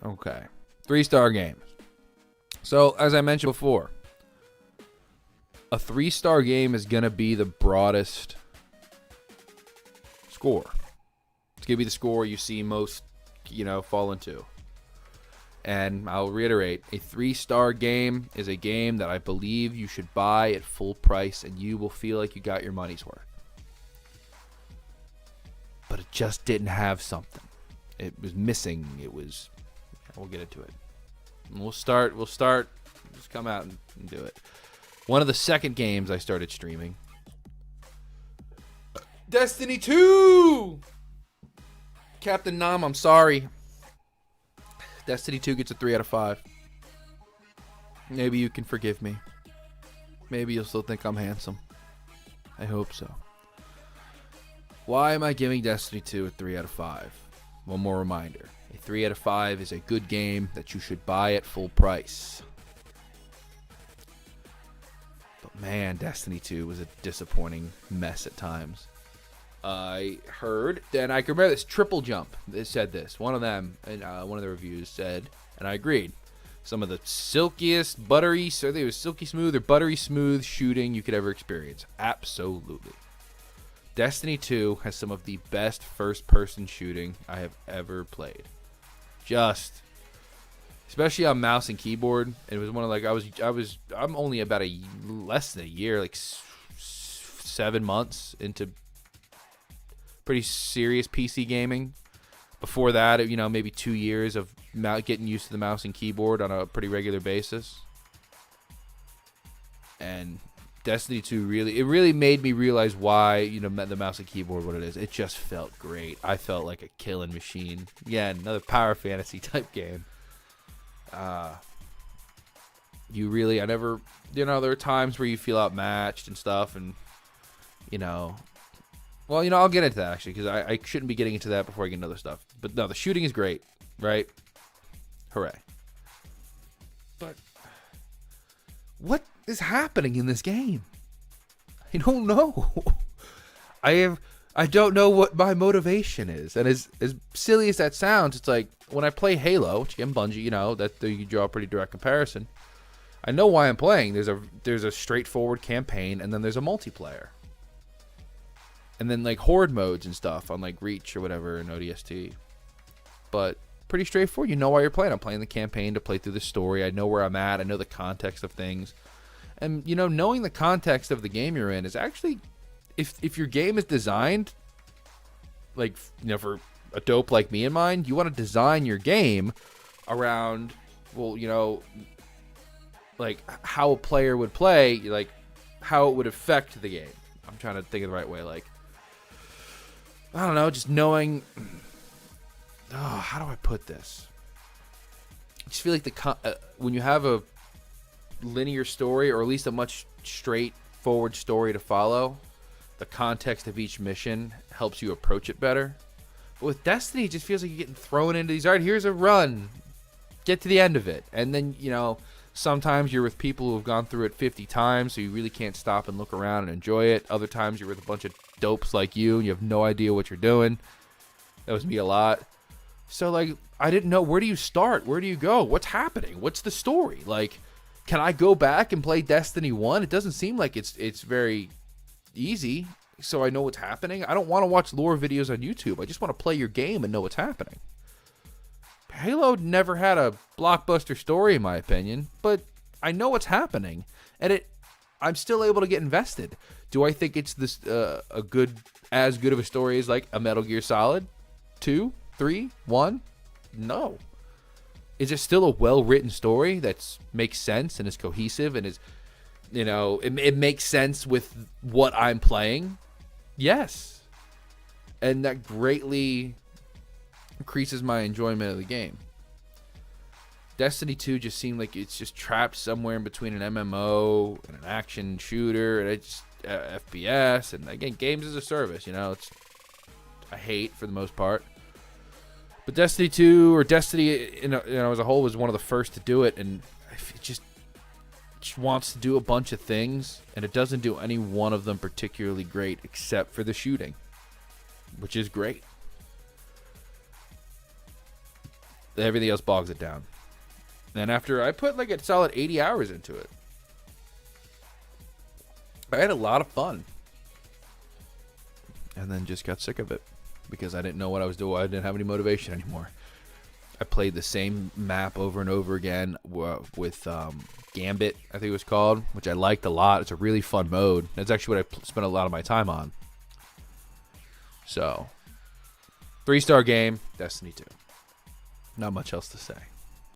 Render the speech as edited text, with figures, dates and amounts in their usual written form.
Okay. 3-star game. So, as I mentioned before, a 3-star game is going to be the broadest score. It's going to be the score you see most, fall into. And I'll reiterate, a 3-star game is a game that I believe you should buy at full price and you will feel like you got your money's worth. But it just didn't have something. It was missing. We'll get into it. And we'll start, just come out and do it. One of the second games I started streaming, Destiny 2! Captain Nam, I'm sorry. Destiny 2 gets a 3 out of 5. Maybe you can forgive me. Maybe you'll still think I'm handsome. I hope so. Why am I giving Destiny 2 a 3 out of 5? One more reminder. A 3 out of 5 is a good game that you should buy at full price. But man, Destiny 2 was a disappointing mess at times. I heard, and I can remember this, Triple Jump, they said this. One of them, in one of the reviews said, and I agreed, some of the silkiest, buttery, so they was silky smooth or buttery smooth shooting you could ever experience. Absolutely. Destiny 2 has some of the best first-person shooting I have ever played. Especially on mouse and keyboard. It was one of I'm only about less than a year, like 7 months into pretty serious PC gaming. Before that, maybe 2 years of getting used to the mouse and keyboard on a pretty regular basis. And Destiny 2 really made me realize why, the mouse and keyboard, what it is. It just felt great. I felt like a killing machine. Yeah, another power fantasy type game. There are times where you feel outmatched and stuff, and, I'll get into that, actually, because I shouldn't be getting into that before I get into other stuff. But no, the shooting is great, right? Hooray. But what is happening in this game? I don't know. I don't know what my motivation is. And as silly as that sounds, it's like when I play Halo, which again, Bungie, that you draw a pretty direct comparison. I know why I'm playing. There's a straightforward campaign, and then there's a multiplayer. And then like horde modes and stuff on like Reach or whatever in ODST. But pretty straightforward. You know why you're playing. I'm playing the campaign to play through the story. I know where I'm at. I know the context of things. And, knowing the context of the game you're in is actually, if your game is designed, like, for a dope like me in mind, you want to design your game around, like how a player would play, like how it would affect the game. I'm trying to think of the right way. Like, I don't know, just knowing, how do I put this? I just feel like when you have a linear story, or at least a much straightforward story to follow, the context of each mission helps you approach it better. But with Destiny, it just feels like you're getting thrown into these, all right, here's a run, get to the end of it. And then, sometimes you're with people who have gone through it 50 times, so you really can't stop and look around and enjoy it. Other times you're with a bunch of dopes like you, and you have no idea what you're doing. That was me a lot. So, like, I didn't know, where do you start? Where do you go? What's happening? What's the story? Like, can I go back and play Destiny 1? It doesn't seem like it's very easy, so I know what's happening. I don't want to watch lore videos on YouTube. I just want to play your game and know what's happening. Halo never had a blockbuster story, in my opinion, but I know what's happening, and I'm still able to get invested. Do I think it's this as good of a story as like a Metal Gear Solid 2, 3, 1? No. Is it still a well-written story that makes sense and is cohesive and is, it makes sense with what I'm playing? Yes. And that greatly increases my enjoyment of the game. Destiny 2 just seemed like it's just trapped somewhere in between an MMO and an action shooter and it's FPS, and again, games as a service, I hate for the most part. But Destiny 2 or Destiny as a whole was one of the first to do it, and it just wants to do a bunch of things, and it doesn't do any one of them particularly great except for the shooting, which is great. everything else bogs it down. And after I put like a solid 80 hours into it, I had a lot of fun. And then just got sick of it because I didn't know what I was doing. I didn't have any motivation anymore. I played the same map over and over again with Gambit, I think it was called, which I liked a lot. It's a really fun mode. That's actually what I spent a lot of my time on. So, 3-star game, Destiny 2. Not much else to say.